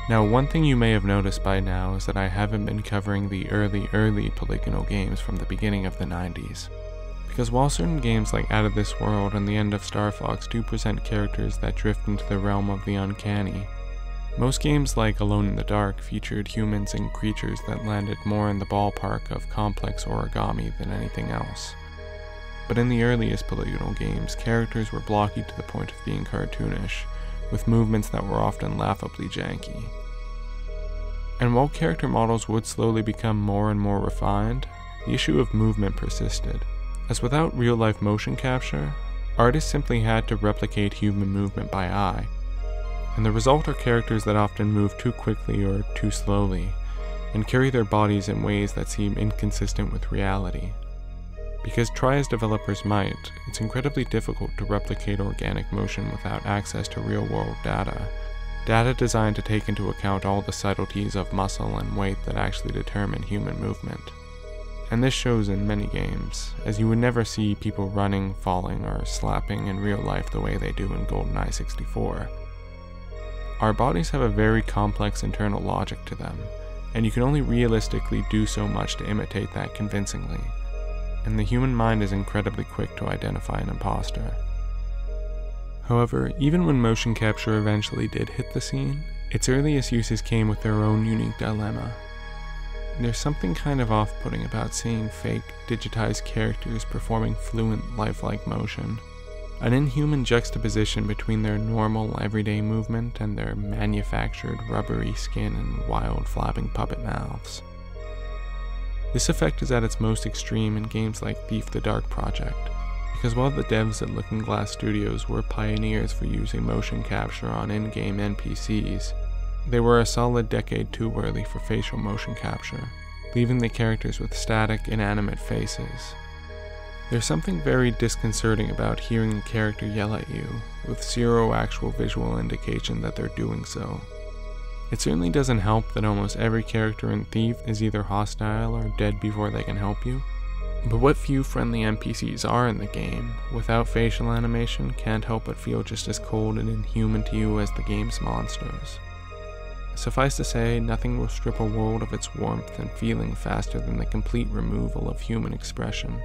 Now, one thing you may have noticed by now is that I haven't been covering the early polygonal games from the beginning of the 90s. Because while certain games like Out of This World and the end of Star Fox do present characters that drift into the realm of the uncanny, most games like Alone in the Dark featured humans and creatures that landed more in the ballpark of complex origami than anything else. But in the earliest polygonal games, characters were blocky to the point of being cartoonish, with movements that were often laughably janky. And while character models would slowly become more and more refined, the issue of movement persisted, as without real-life motion capture, artists simply had to replicate human movement by eye, and the result are characters that often move too quickly or too slowly, and carry their bodies in ways that seem inconsistent with reality. Because try as developers might, it's incredibly difficult to replicate organic motion without access to real-world data designed to take into account all the subtleties of muscle and weight that actually determine human movement. And this shows in many games, as you would never see people running, falling, or slapping in real life the way they do in GoldenEye 64. Our bodies have a very complex internal logic to them, and you can only realistically do so much to imitate that convincingly. And the human mind is incredibly quick to identify an imposter. However, even when motion capture eventually did hit the scene, its earliest uses came with their own unique dilemma. There's something kind of off-putting about seeing fake, digitized characters performing fluent, lifelike motion, an inhuman juxtaposition between their normal, everyday movement and their manufactured, rubbery skin and wild, flapping puppet mouths. This effect is at its most extreme in games like Thief the Dark Project, because while the devs at Looking Glass Studios were pioneers for using motion capture on in-game NPCs, they were a solid decade too early for facial motion capture, leaving the characters with static, inanimate faces. There's something very disconcerting about hearing a character yell at you, with zero actual visual indication that they're doing so. It certainly doesn't help that almost every character in Thief is either hostile or dead before they can help you, but what few friendly NPCs are in the game, without facial animation, can't help but feel just as cold and inhuman to you as the game's monsters. Suffice to say, nothing will strip a world of its warmth and feeling faster than the complete removal of human expression.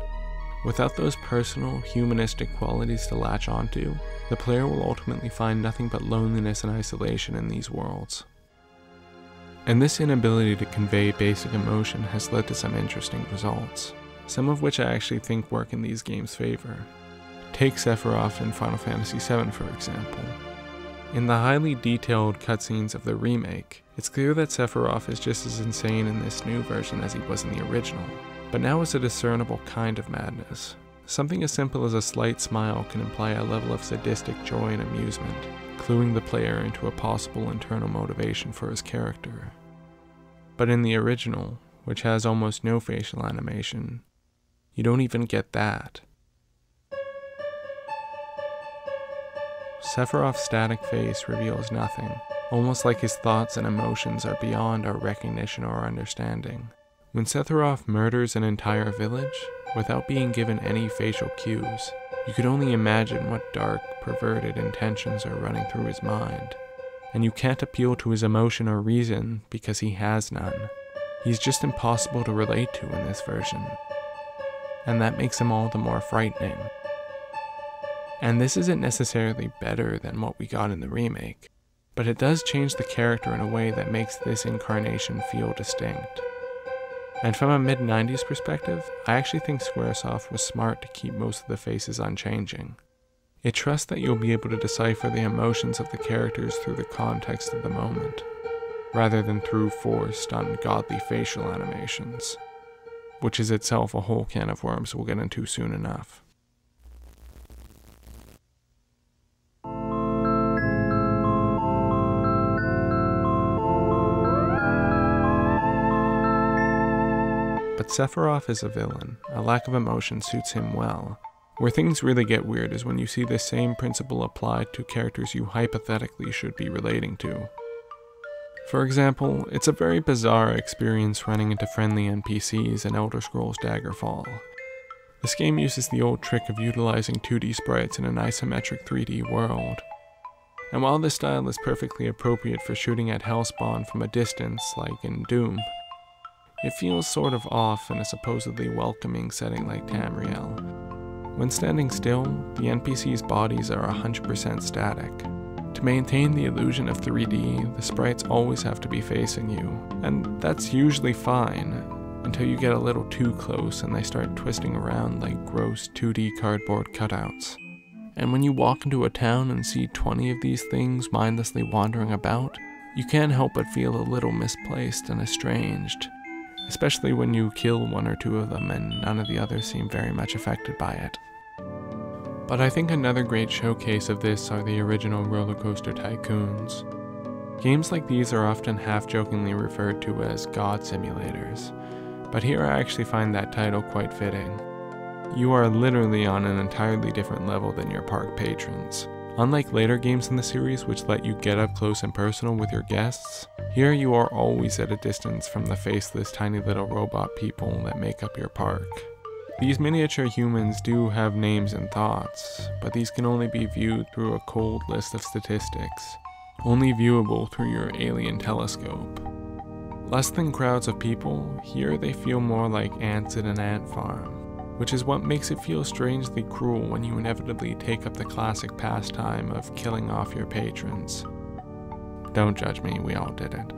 Without those personal, humanistic qualities to latch onto, the player will ultimately find nothing but loneliness and isolation in these worlds. And this inability to convey basic emotion has led to some interesting results, some of which I actually think work in these games' favor. Take Sephiroth in Final Fantasy VII, for example. In the highly detailed cutscenes of the remake, it's clear that Sephiroth is just as insane in this new version as he was in the original, but now it's a discernible kind of madness. Something as simple as a slight smile can imply a level of sadistic joy and amusement, cluing the player into a possible internal motivation for his character. But in the original, which has almost no facial animation, you don't even get that. Sephiroth's static face reveals nothing, almost like his thoughts and emotions are beyond our recognition or understanding. When Sephiroth murders an entire village, without being given any facial cues, you could only imagine what dark, perverted intentions are running through his mind. And you can't appeal to his emotion or reason because he has none. He's just impossible to relate to in this version. And that makes him all the more frightening. And this isn't necessarily better than what we got in the remake, but it does change the character in a way that makes this incarnation feel distinct. And from a mid-90s perspective, I actually think Squaresoft was smart to keep most of the faces unchanging. It trusts that you'll be able to decipher the emotions of the characters through the context of the moment, rather than through forced, ungodly facial animations, which is itself a whole can of worms we'll get into soon enough. But Sephiroth is a villain. A lack of emotion suits him well. Where things really get weird is when you see the same principle applied to characters you hypothetically should be relating to. For example, it's a very bizarre experience running into friendly NPCs in Elder Scrolls Daggerfall. This game uses the old trick of utilizing 2D sprites in an isometric 3D world. And while this style is perfectly appropriate for shooting at hellspawn from a distance, like in Doom, it feels sort of off in a supposedly welcoming setting like Tamriel. When standing still, the NPCs' bodies are 100% static. To maintain the illusion of 3D, the sprites always have to be facing you, and that's usually fine, until you get a little too close and they start twisting around like gross 2D cardboard cutouts. And when you walk into a town and see 20 of these things mindlessly wandering about, you can't help but feel a little misplaced and estranged, especially when you kill one or two of them and none of the others seem very much affected by it. But I think another great showcase of this are the original Roller Coaster Tycoons. Games like these are often half-jokingly referred to as God simulators, but here I actually find that title quite fitting. You are literally on an entirely different level than your park patrons. Unlike later games in the series which let you get up close and personal with your guests, here you are always at a distance from the faceless tiny little robot people that make up your park. These miniature humans do have names and thoughts, but these can only be viewed through a cold list of statistics, only viewable through your alien telescope. Less than crowds of people, here they feel more like ants in an ant farm, which is what makes it feel strangely cruel when you inevitably take up the classic pastime of killing off your patrons. Don't judge me, we all did it.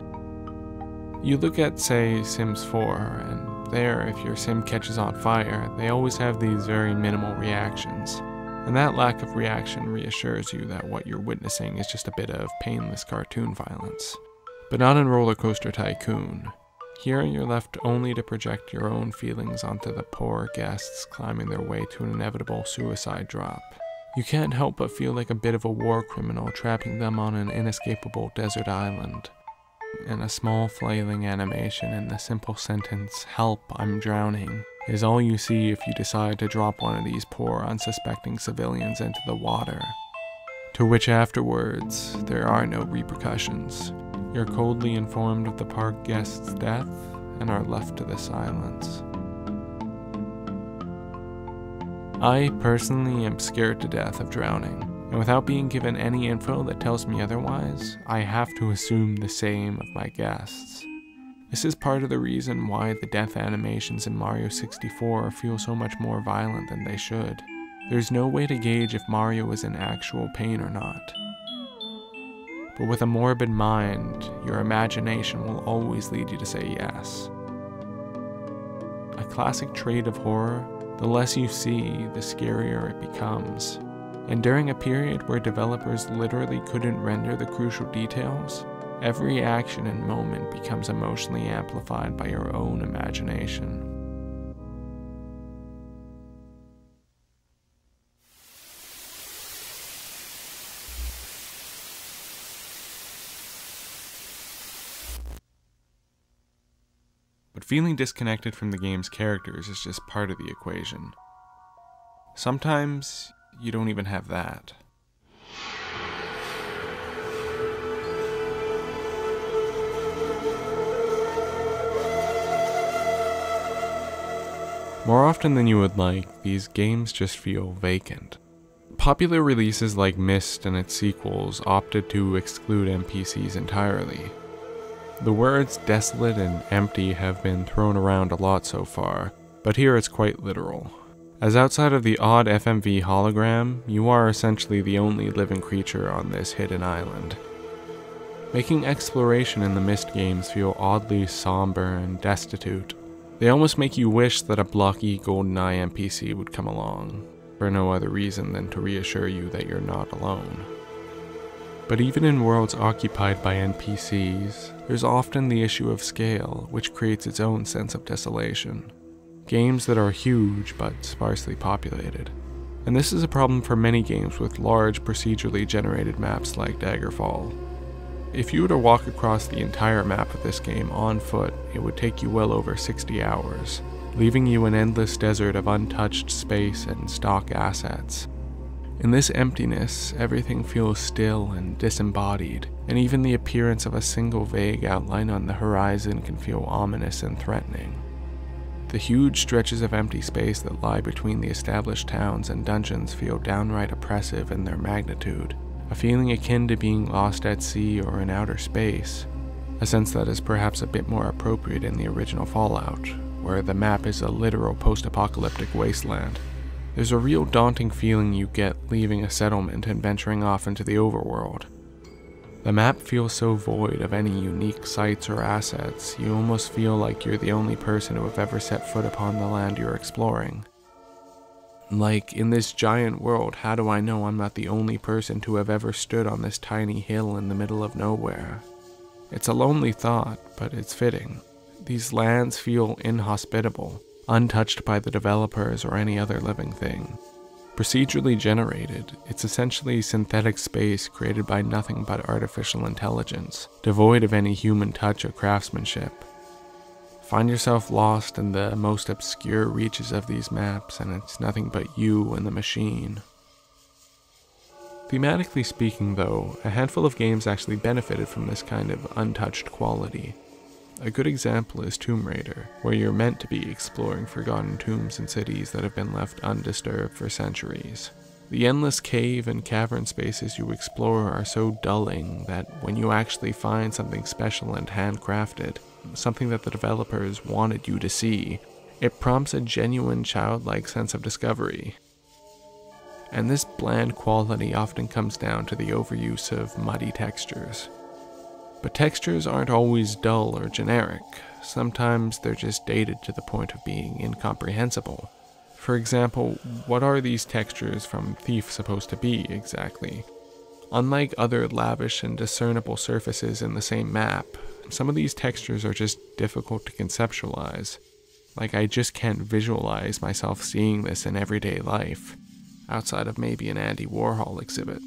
You look at, say, Sims 4, and there, if your sim catches on fire, they always have these very minimal reactions, and that lack of reaction reassures you that what you're witnessing is just a bit of painless cartoon violence. But not in Roller Coaster Tycoon. Here you're left only to project your own feelings onto the poor guests climbing their way to an inevitable suicide drop. You can't help but feel like a bit of a war criminal trapping them on an inescapable desert island. And a small flailing animation and the simple sentence, "Help, I'm drowning," is all you see if you decide to drop one of these poor unsuspecting civilians into the water. To which afterwards, there are no repercussions. You're coldly informed of the park guest's death and are left to the silence. I personally am scared to death of drowning, and without being given any info that tells me otherwise, I have to assume the same of my guests. This is part of the reason why the death animations in Mario 64 feel so much more violent than they should. There's no way to gauge if Mario is in actual pain or not. But with a morbid mind, your imagination will always lead you to say yes. A classic trait of horror, the less you see, the scarier it becomes. And during a period where developers literally couldn't render the crucial details, every action and moment becomes emotionally amplified by your own imagination. But feeling disconnected from the game's characters is just part of the equation. Sometimes, you don't even have that. More often than you would like, these games just feel vacant. Popular releases like Myst and its sequels opted to exclude NPCs entirely. The words desolate and empty have been thrown around a lot so far, but here it's quite literal. As outside of the odd FMV hologram, you are essentially the only living creature on this hidden island, making exploration in the Myst games feel oddly somber and destitute. They almost make you wish that a blocky GoldenEye NPC would come along, for no other reason than to reassure you that you're not alone. But even in worlds occupied by NPCs, there's often the issue of scale, which creates its own sense of desolation. Games that are huge but sparsely populated. And this is a problem for many games with large procedurally generated maps like Daggerfall. If you were to walk across the entire map of this game on foot, it would take you well over 60 hours, leaving you an endless desert of untouched space and stock assets. In this emptiness, everything feels still and disembodied, and even the appearance of a single vague outline on the horizon can feel ominous and threatening. The huge stretches of empty space that lie between the established towns and dungeons feel downright oppressive in their magnitude, a feeling akin to being lost at sea or in outer space, a sense that is perhaps a bit more appropriate in the original Fallout, where the map is a literal post-apocalyptic wasteland. There's a real daunting feeling you get leaving a settlement and venturing off into the overworld. The map feels so void of any unique sights or assets, you almost feel like you're the only person who have ever set foot upon the land you're exploring. Like, in this giant world, how do I know I'm not the only person to have ever stood on this tiny hill in the middle of nowhere? It's a lonely thought, but it's fitting. These lands feel inhospitable, untouched by the developers or any other living thing. Procedurally generated, it's essentially synthetic space created by nothing but artificial intelligence, devoid of any human touch or craftsmanship. Find yourself lost in the most obscure reaches of these maps, and it's nothing but you and the machine. Thematically speaking though, a handful of games actually benefited from this kind of untouched quality. A good example is Tomb Raider, where you're meant to be exploring forgotten tombs and cities that have been left undisturbed for centuries. The endless cave and cavern spaces you explore are so dulling that when you actually find something special and handcrafted, something that the developers wanted you to see, it prompts a genuine childlike sense of discovery. And this bland quality often comes down to the overuse of muddy textures. But textures aren't always dull or generic. Sometimes they're just dated to the point of being incomprehensible. For example, what are these textures from Thief supposed to be exactly? Unlike other lavish and discernible surfaces in the same map, some of these textures are just difficult to conceptualize. Like, I just can't visualize myself seeing this in everyday life, outside of maybe an Andy Warhol exhibit.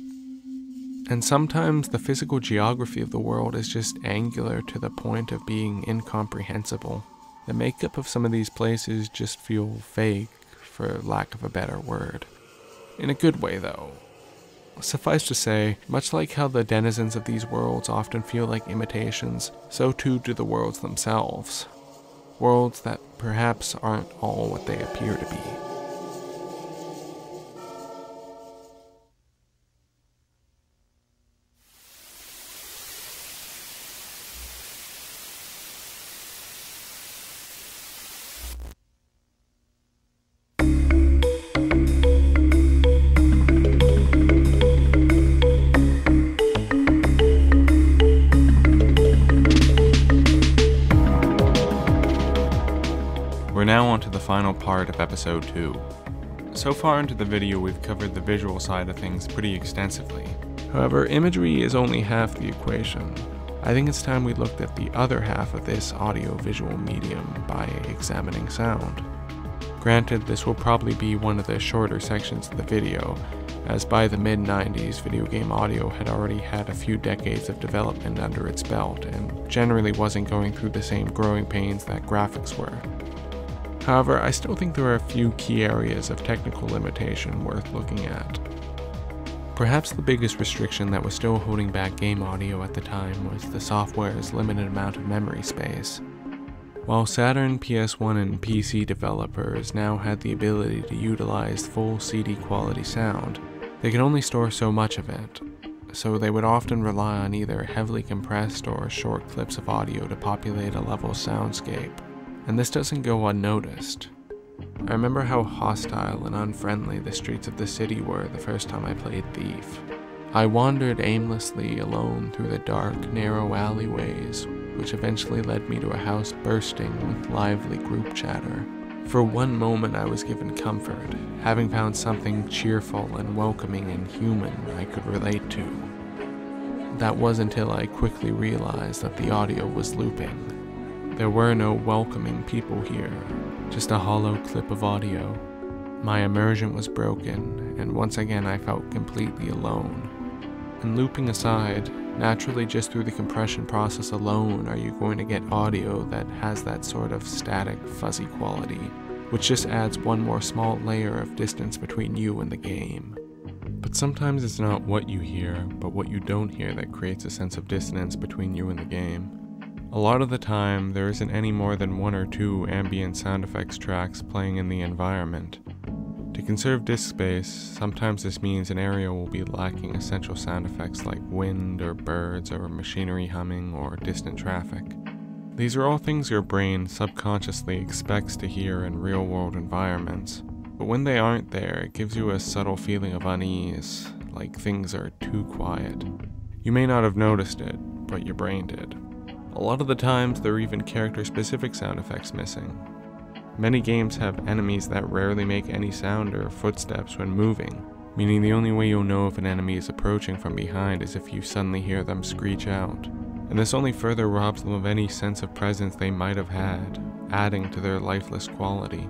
And sometimes the physical geography of the world is just angular to the point of being incomprehensible. The makeup of some of these places just feel fake, for lack of a better word. In a good way though. Suffice to say, much like how the denizens of these worlds often feel like imitations, so too do the worlds themselves. Worlds that perhaps aren't all what they appear to be. We're now on to the final part of episode 2. So far into the video we've covered the visual side of things pretty extensively. However, imagery is only half the equation. I think it's time we looked at the other half of this audio-visual medium by examining sound. Granted, this will probably be one of the shorter sections of the video, as by the mid-90s video game audio had already had a few decades of development under its belt and generally wasn't going through the same growing pains that graphics were. However, I still think there are a few key areas of technical limitation worth looking at. Perhaps the biggest restriction that was still holding back game audio at the time was the software's limited amount of memory space. While Saturn, PS1, and PC developers now had the ability to utilize full CD quality sound, they could only store so much of it, so they would often rely on either heavily compressed or short clips of audio to populate a level soundscape. And this doesn't go unnoticed. I remember how hostile and unfriendly the streets of the city were the first time I played Thief. I wandered aimlessly alone through the dark, narrow alleyways, which eventually led me to a house bursting with lively group chatter. For one moment I was given comfort, having found something cheerful and welcoming and human I could relate to. That was until I quickly realized that the audio was looping. There were no welcoming people here, just a hollow clip of audio. My immersion was broken, and once again I felt completely alone. And looping aside, naturally just through the compression process alone are you going to get audio that has that sort of static, fuzzy quality, which just adds one more small layer of distance between you and the game. But sometimes it's not what you hear, but what you don't hear that creates a sense of dissonance between you and the game. A lot of the time, there isn't any more than one or two ambient sound effects tracks playing in the environment. To conserve disk space, sometimes this means an area will be lacking essential sound effects like wind or birds or machinery humming or distant traffic. These are all things your brain subconsciously expects to hear in real-world environments, but when they aren't there, it gives you a subtle feeling of unease, like things are too quiet. You may not have noticed it, but your brain did. A lot of the times, there are even character-specific sound effects missing. Many games have enemies that rarely make any sound or footsteps when moving, meaning the only way you'll know if an enemy is approaching from behind is if you suddenly hear them screech out. And this only further robs them of any sense of presence they might have had, adding to their lifeless quality.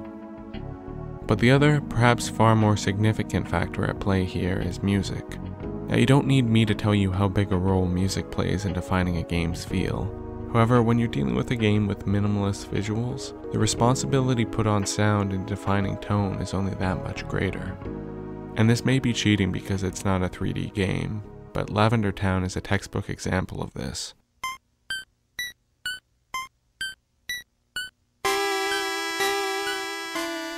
But the other, perhaps far more significant factor at play here is music. Now, you don't need me to tell you how big a role music plays in defining a game's feel. However, when you're dealing with a game with minimalist visuals, the responsibility put on sound and defining tone is only that much greater. And this may be cheating because it's not a 3D game, but Lavender Town is a textbook example of this.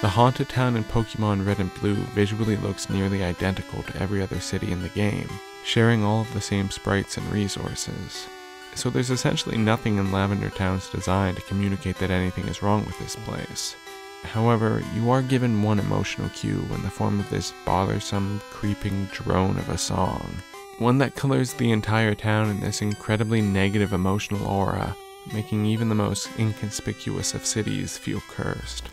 The haunted town in Pokemon Red and Blue visually looks nearly identical to every other city in the game, sharing all of the same sprites and resources. So there's essentially nothing in Lavender Town's design to communicate that anything is wrong with this place. However, you are given one emotional cue in the form of this bothersome, creeping drone of a song. One that colors the entire town in this incredibly negative emotional aura, making even the most inconspicuous of cities feel cursed.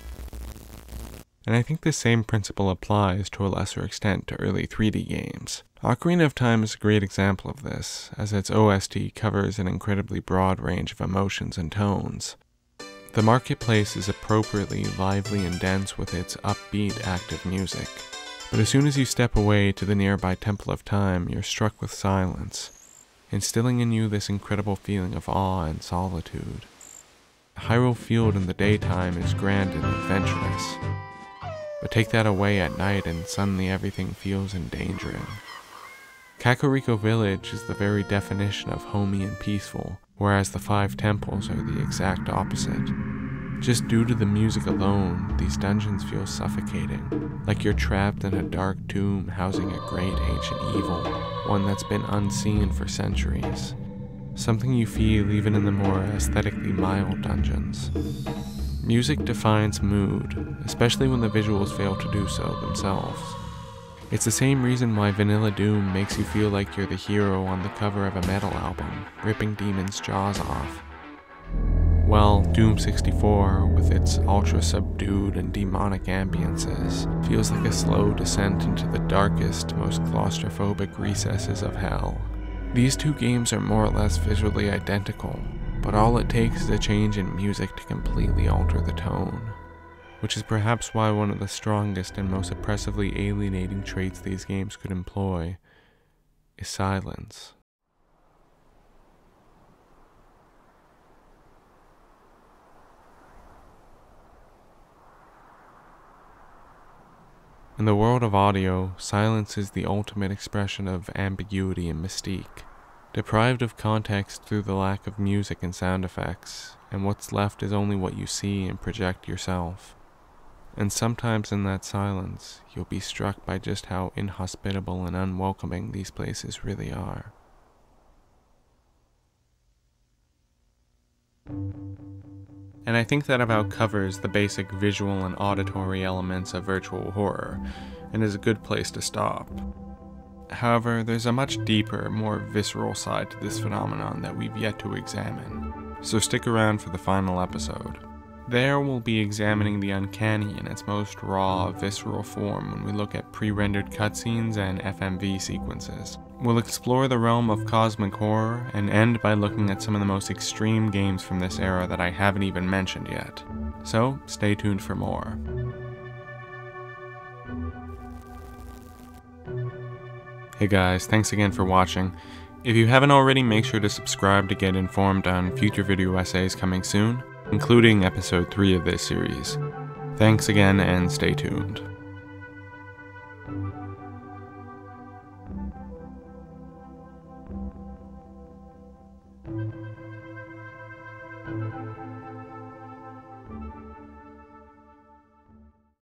And I think the same principle applies to a lesser extent to early 3D games. Ocarina of Time is a great example of this, as its OST covers an incredibly broad range of emotions and tones. The marketplace is appropriately lively and dense with its upbeat, active music. But as soon as you step away to the nearby Temple of Time, you're struck with silence, instilling in you this incredible feeling of awe and solitude. Hyrule Field in the daytime is grand and adventurous, but take that away at night and suddenly everything feels endangering. Kakariko Village is the very definition of homey and peaceful, whereas the 5 temples are the exact opposite. Just due to the music alone, these dungeons feel suffocating, like you're trapped in a dark tomb housing a great ancient evil, one that's been unseen for centuries. Something you feel even in the more aesthetically mild dungeons. Music defines mood, especially when the visuals fail to do so themselves. It's the same reason why Vanilla Doom makes you feel like you're the hero on the cover of a metal album, ripping demons' jaws off. While Doom 64, with its ultra-subdued and demonic ambiances, feels like a slow descent into the darkest, most claustrophobic recesses of hell. These two games are more or less visually identical, but all it takes is a change in music to completely alter the tone. Which is perhaps why one of the strongest and most oppressively alienating traits these games could employ is silence. In the world of audio, silence is the ultimate expression of ambiguity and mystique. Deprived of context through the lack of music and sound effects, and what's left is only what you see and project yourself. And sometimes in that silence, you'll be struck by just how inhospitable and unwelcoming these places really are. And I think that about covers the basic visual and auditory elements of virtual horror, and is a good place to stop. However, there's a much deeper, more visceral side to this phenomenon that we've yet to examine, so stick around for the final episode. There we'll be examining the uncanny in its most raw, visceral form when we look at pre-rendered cutscenes and FMV sequences. We'll explore the realm of cosmic horror and end by looking at some of the most extreme games from this era that I haven't even mentioned yet. So, stay tuned for more. Hey guys, thanks again for watching. If you haven't already, make sure to subscribe to get informed on future video essays coming soon, including episode 3 of this series. Thanks again and stay tuned.